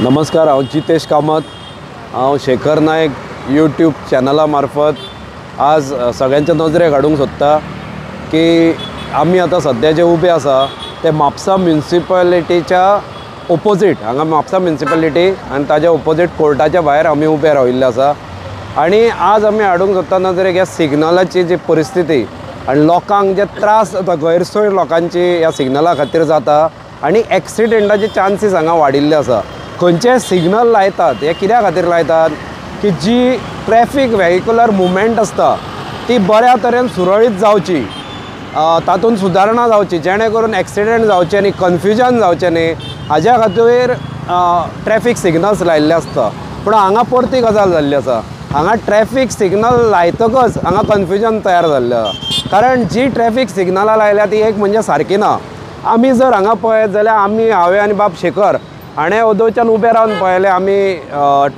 नमस्कार, हांव जितेश कामत। हांव शेखर नायक यूट्यूब चॅनला मार्फत आज सगळ्यांच्या नजरेक हाडूंक सोदता की आमी आतां सद्या जे उबे आसा ते म्हापसा म्युनिसिपालिटीच्या ओपोजीट हांगा म्हापसा म्युनिसिपालिटी आनी ताज्या ओपोजीट कोर्टाच्या भायर आमी उबे राविल्ले आसा। आनी आज आमी हाडूंक सोदता नजरेक ह्या सिग्नलाची जी परिस्थिती आनी लोकांक जे त्रास जाता, गैरसोय लोकांची ह्या सिग्नला खातीर जाता आनी एक्सिडेंटाचे चान्सीस हांगा वाडिल्ले आसा। खंयचे सिग्नल लायतात हे कित्या खातीर लायतात की जी ट्रॅफिक व्हेहिक्युलर मुवमेंट आसता ती बऱ्या तरेन सुरळीत जावची, तातूंत सुदारणा जावची, जेणे करून एक्सिडेंट जावचे न्ही, कन्फ्युजन जावचें न्ही, हाज्या खातीर ट्रॅफिक सिग्नल्स लायिल्ले आसता। पूण हांगा परती गजाल जाल्ली आसा, हांगा ट्रॅफिक सिग्नल लायतकच हांगा कन्फ्युजन तयार जाल्लें आसा। कारण जी ट्रॅफिक सिग्नलां लायल्या ती एक म्हणजे सारकी ना। आमी जर हांगा पळयत जाल्यार हांवें आनी बाब शेखर हाणें ओदोवच्यान उबे रावन पळयलें, आमी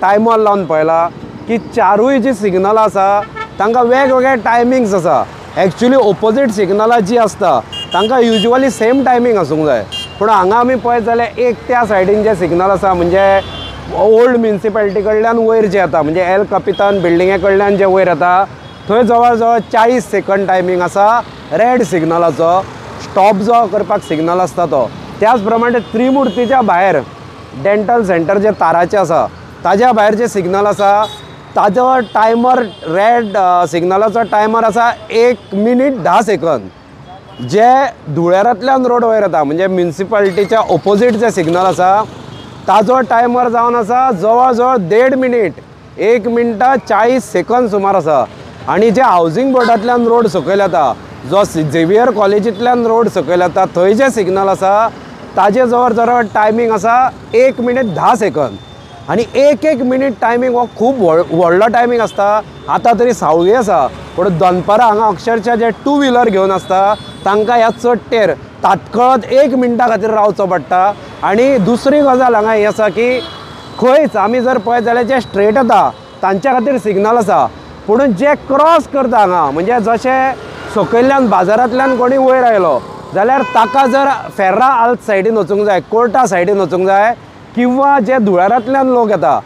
टायमर लावन पळयला की चारूय जी सिग्नलां आसा तांकां वेगवेगळे टायमिंग्स आसा। एक्चुली ओपोजीट सिग्नलां जी आसता तांकां युजली सेम टायमींग आसूंक जाय, पूण हांगा आमी पळयत जाल्यार एक त्या सायडीन जे सिग्नल आसा म्हणजे ओल्ड म्युनिसिपालिटी कडल्यान वयर जे येता म्हणजे एल कपितान बिल्डिंगे कडल्यान जे वयर येता थंय जवळ जवळ 40 सेकंड टायमींग आसा रेड सिग्नलाचो। स्टॉप जो करपाक सिग्नल आसता तो, त्याच प्रमाणे त्रिमुर्तीच्या भायर डेंटल सेंटर जे ताराचें आसा ताज्या भायर जे सिग्नल आसा ताजो टायमर रेड सिग्नलाचो टायमर आसा 1 मिनीट 10 सेकंद। जे धुळेरांतल्यान रोड वयर येता म्हणजे म्युनिसिपालिटीच्या ओपोजीट जे सिग्नल आसा ताजो टायमर जावन आसा जवळ जवळ 1.5 मिनीट 1 मिनटां 40 सेकंद सुमार आसा। आनी जे हावजींग बोर्डांतल्यान रोड सकयल येता, जो झेवियर कॉलेजींतल्यान रोड सकयल येता थंय जे सिग्नल आसा ताजे जवळ जवळ टायमींग आसा 1 मिनीट 10 सेकंद। आनी एक मिनीट टायमींग हो खूब व्हडलो टायमींग आसता। आतां तरी सावळी आसा, पूण दनपारां हांगा अक्षरशः जे 2 व्हिलर घेवन आसता तांकां ह्या चडटेर तात्कळत 1 मिनटा खातीर रावचो पडटा। आनी दुसरी गजाल हांगा ही आसा की खंयच आमी जर पळयत जाल्यार जे स्ट्रेट येता तांच्या खातीर सिग्नल आसा, पूण जे क्रॉस करता हांगा म्हणजे जशें सकयल्यान बाजारांतल्यान कोणी वयर आयलो जाल्यार ताका जर फेर्रा आल्त सायडीन वचूंक जाय, कोर्टा सायडीन वचूंक जाय, किंवा जे धुळेरांतल्यान लोक येता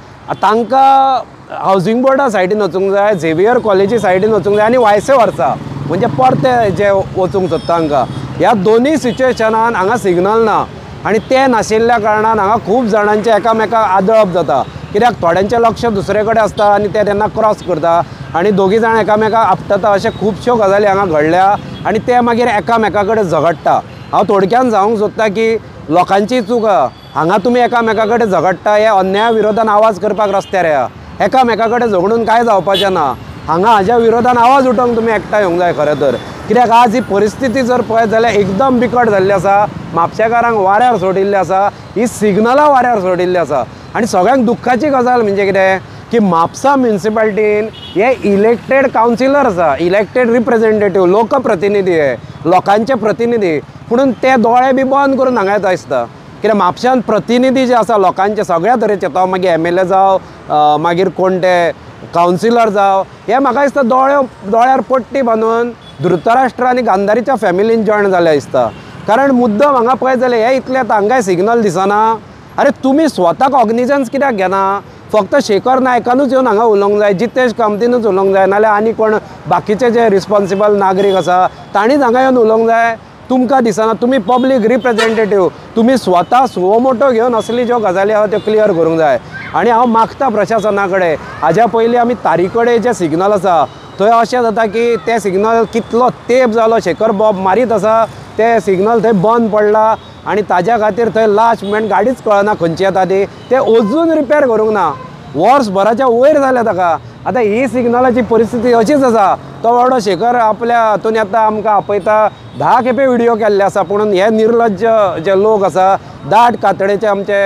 तांकां हावजींग बोर्डा सायडीन वचूंक जाय, झेवियर कॉलेजी सायडीन वचूंक जाय, आनी वायस वर्सा म्हणजे परते जे वचूंक सोदता तांकां ह्या दोनी सिच्युएशनान हांगा सिग्नल ना। आनी ते नाशिल्ल्या कारणान हांगा खूब जाणांचे एकामेकाक आदळप जाता, कित्याक थोड्यांचें लक्ष दुसरे कडेन आसता आनी ते तेन्ना क्रॉस करता आनी दोगी जाण एकामेकाक आपटता। अशें खुबश्यो गजाली हांगा घडल्या आनी ते मागीर एकामेका कडेन झगडटा। हांव थोडक्यान सांगूंक सोदता की लोकांची चूक हांगा तुमी एकामेका कडेन झगडटा, हे अन्याया विरोधान आवाज करपाक रस्त्यार येया, एकामेका कडेन झगडून कांय जावपाचें ना। हांगा हाज्या विरोधान आवाज उठोवंक तुमी एकठांय येवंक जाय खरें तर, कित्याक आज ही परिस्थिती जर पळयत जाल्यार एकदम बिकट जाल्ली आसा। म्हापशेकारांक वाऱ्यार सोडिल्ले आसा, ही सिग्नलां वाऱ्यार सोडिल्ली आसा। आनी सगळ्यांक दुख्खाची गजाल म्हणजे कितें की म्हापसा म्युनिसिपालिटीन हे इलेक्टेड कावन्सिलर आसा, इलेक्टेड रिप्रेझेंटेटीव, लोकप्रतिनिधी, हे लोकांचे प्रतिनिधी, पूण ते दोळे बी बंद करून हांगा येता दिसता। कित्याक म्हापशान प्रतिनिधी जे आसा लोकांचे सगळ्या तरेचे, तो मागीर MLA जावं मागीर कोण ते कावन्सिलर जावं, हे म्हाका दिसता दोळ्यार पट्टी बांदून धृतराष्ट्र आनी गांधारीच्या फॅमिलीन जॉयन जाल्या दिसता। कारण मुद्दम हांगा पळयत जाल्यार हे इतले तांकांय सिग्नल दिसना। अरे तुमी स्वता कॉग्निजन्स कित्याक घेना? फक्त शेखर नायकानूच येवन हांगा उलोवंक जाय, जितेश कामतीनूच उलोवंक जाय, नाल्यार आनी कोण बाकीचे जे रिस्पॉन्सिबल नागरीक आसा तांणीच हांगा येवन उलोवंक जाय? तुमकां दिसना? तुमी पब्लीक रिप्रेझेंटेटीव, तुमी स्वता सुमोटो घेवन असली ज्यो गजाली आसा त्यो क्लियर करूंक जाय। आनी हांव मागता प्रशासना कडेन हाज्या पयलीं आमी तारीकडेन जे सिग्नल आसा थंय अशें जाता की ते सिग्नल कितलो तेंप जालो शेखर बॉब मारीत आसा, ते सिग्नल थंय बंद पडला आनी ताज्या खातीर थंय लास्ट मिनट गाडीच कळना खंयची येता ती, ते अजून रिपेर करूंक ना, वर्सभराच्या वयर जाल्या ताका। आतां ही सिग्नलाची परिस्थिती अशीच आसा। तो व्हडलो शेखर आपल्या हातून येता आमकां आपयता, 10 खेपे व्हिडिओ केल्ले आसा, पूण हे निर्लज्ज जे लोक आसा दाट कातडेचे आमचे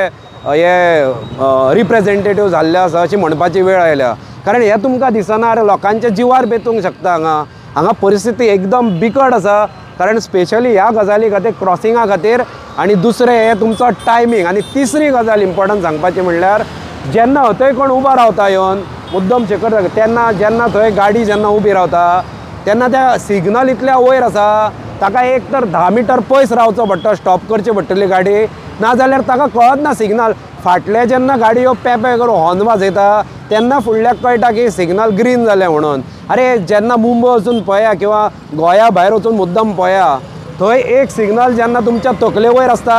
हे रिप्रेझेंटेटीव जाल्ले आसा अशी म्हणपाची वेळ आयल्या। कारण हे तुमकां दिसना? अरे लोकांच्या जिवार बेतूंक शकता हांगा परिस्थिती एकदम बिकट आसा। कारण स्पेशली ह्या गजाली खातीर क्रॉसिंगा खातीर आनी दुसरें हे तुमचो टायमींग। आनी तिसरी गजाल इम्पॉर्टंट सांगपाची म्हणल्यार जेन्ना थंय कोण उबा रावता येवन मुद्दम शेखर तेन्ना जेन्ना थंय गाडी जेन्ना उबी रावता तेन्ना त्या सिग्नल इतल्या वयर आसा ताका एक तर 10 मिटर पयस रावचो पडटा, स्टॉप करची पडटली गाडी, नाजाल्यार ताका कळत ना सिग्नल. फाटले जेन्ना गाडयो पेपे करून हॉर्न वाजयता तेन्ना फुडल्याक कळटा की सिग्नल ग्रीन जालें म्हणून. अरे जेन्ना मुंबय वचून पळया किंवा गोंया भायर वचून मुद्दम पळया, थंय एक सिग्नल जेन्ना तुमच्या तकले वयर आसता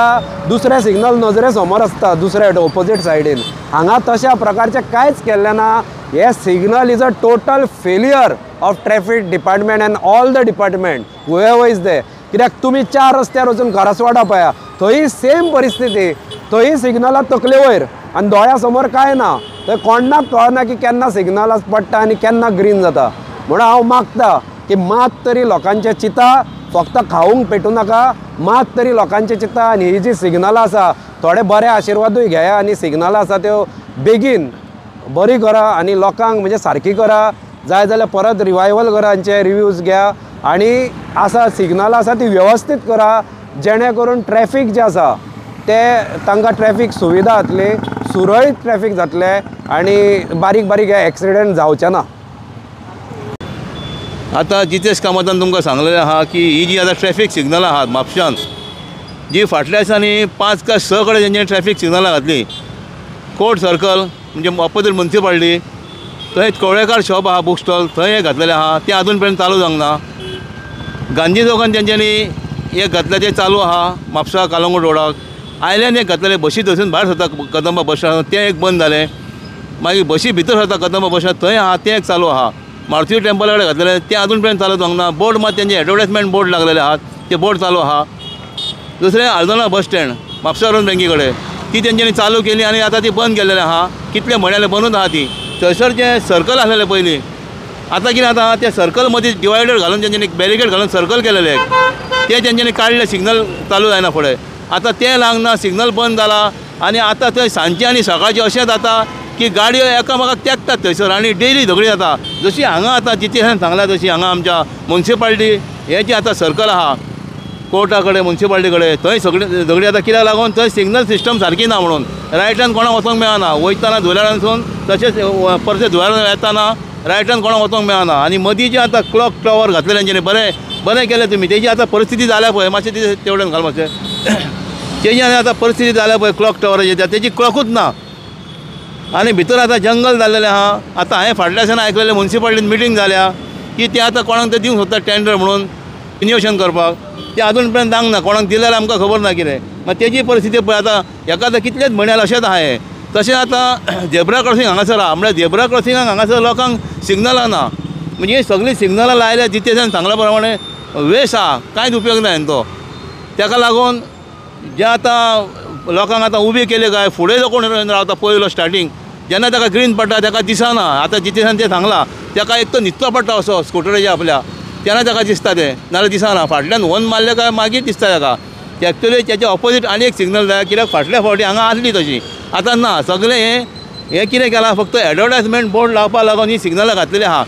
दुसरें सिग्नल नजरे समोर आसता दुसऱ्या ऑपोजीट सायडीन. हांगा तशा प्रकारचें कांयच केल्लें ना. हे signal is a total failure of traffic department and all the department however is they. कित्याक तुमी 4 रस्त्यार वचून घरासवाडा पळया, थंय सेम परिस्थिती. थंय सिग्नलां तकले वयर आनी दोळ्या समोर कांय ना. थंय कोणाक कळना की केन्ना सिग्नल पडटा आनी केन्ना ग्रीन जाता. म्हणून हांव मागता की मात तरी लोकांचें चिंता. फक्त खावूंक पेटू नाका, मात तरी लोकांचें चिंता. आनी ही जी सिग्नलां आसा थोडे बरे आशिर्वादूय घेया आनी सिग्नलां आसा त्यो बेगीन बरी करा आनी लोकांक म्हणजे सारकी करा. जाय जाल्यार परत रिवायवल करा, हांचे रिव्यूज घ्या आनी आसा सिग्नलां आसा ती वेवस्थीत करा, जेणे करून ट्रॅफीक जें आसा ते तांकां ट्रॅफीक सुविधा जातली, सुरळीत ट्रॅफीक जातलें आनी बारीक बारीक हे एक्सिडेंट जावचे ना. आतां जितेश कामतान तुमकां सांगलेलें आहा की ही जी आतां ट्रॅफीक सिग्नलां आहात म्हापशांत, जी फाटल्या दिसांनी 5 काय 6 कडेन जेंचे ट्रॅफीक सिग्नलां घातली. कोर्ट सर्कल म्हणजे ऑपोजीट म्युन्सिपाल्टी, थंय कवळेकार शॉप आहा बूक स्टॉल, थंय एक घातलेलें आहा. तें आजून पर्यंत चालू जावंक ना. गांधी चौकान तेंच्यांनी एक घातलें तें चालू आहा म्हापसा कालंगूट रोडाक. आयल्यान एक घातलेलें बशी थंयसून भायर सरता कदंबा बस स्टँड, तें एक बंद जालें. मागीर बशी भितर सरता कदंबा बस स्टँड, थंय आहा तें एक चालू आहा. मारुती टेंपला कडेन घातलेलें तें आजून पर्यंत चालू जावंक ना. बोर्ड मात तेंचे एडवर्टायजमेंट बोर्ड लागलेले आहात, ते बोर्ड चालू आहा. दुसरें Aldona bus stand Mapusa road बँकी कडेन, ती तेंच्यांनी चालू केली आनी आतां ती बंद केलेली आहा. कितले म्हयने बंदूच आहा ती. थंयसर जें सर्कल आसलेलें पयलीं, आतां कितें जाता त्या सर्कल मदीं डिवायडर घालून तेंच्यांनी बॅरिकेड घालून सर्कल केलेलें ते तेंच्यांनी काडले. सिग्नल चालू जायना फुडें. आतां तें लागना, सिग्नल बंद जाला आनी आतां थंय सांजचें आनी सकाळचें अशें जाता की गाडयो एकामेकाक तेंकतात थंयसर आनी डेली झगडी जाता. जशी हांगा आतां जितेशान सांगला तशी हांगा आमच्या म्युन्सिपाल्टी हें जें आतां सर्कल आहा कोर्टा कडेन म्युन्सिपाल्टी कडेन, थंय सगळी झगडी जाता. कित्याक लागून थंय सिग्नल सिस्टम सारकी ना म्हणून. रायटान कोणाक वचोंक मेळना, वयताना धुळेरांसून तशेंच परते धुळेरान येताना रायटान कोणाक वचोंक मेळना. आनी मदीं जें आतां क्लॉक टावर घातलेलें तेंच्यांनी बरें केलें तुमी. तेजी आतां परिस्थिती जाल्या पळय, मातशें तेवढें घाल मातशें. तेजी आतां परिस्थिती जाल्या पळय क्लॉक टावराची, तेजी क्लॉकूच ना. आनी भितर आतां जंगल जाल्लेलें आहा. आतां हांवें फाटल्या दिसांनी आयकलेलें म्युन्सिपाल्टीन मिटींग जाल्या की ते आतां कोणाक ते दिवंक सोदता टेंडर म्हणून इनोव्हेशन करपाक. ते आजून पर्यंत दांग ना, कोणाक दिल्यार आमकां खबर ना कितें. मागीर तेजी परिस्थिती पळय. आतां हेका आतां कितलेच म्हयन्याल अशेंच आहा हें. तशें आतां झेब्रा क्रॉसींग हांगासर आहा, म्हणल्यार झेब्रा क्रॉसिंगाक हांगासर लोकांक सिग्नलां ना. म्हणजे सगळीं सिग्नलां लायल्या जितेशान सांगल्या प्रमाणे वेस्ट आहा, कांयच उपयोग ना हेंचो. ताका लागून जे आतां लोकांक आतां उबी केले काय फुडें जो कोण रावता पयलो स्टार्टींग जेन्ना ताका ग्रीन पडटा ताका दिसना. आतां जितेशान तें सांगलां ताका एक तो न्हिदचो पडटा असो स्कुटराचेर आपल्या, तेन्ना ताका दिसता तें, नाल्यार दिसना. फाटल्यान हॉर्न मारले काय मागीर दिसता ताका. एक्चुअली तेच्या ऑपोजीट आनी एक सिग्नल जाय. कित्याक फाटल्या फावटी हांगा आसली तशी, आतां ना. सगळें हें कितें केलां, फक्त एडवर्टायजमेंट बोर्ड लावपाक लागून ही सिग्नलां घातलेली आहा.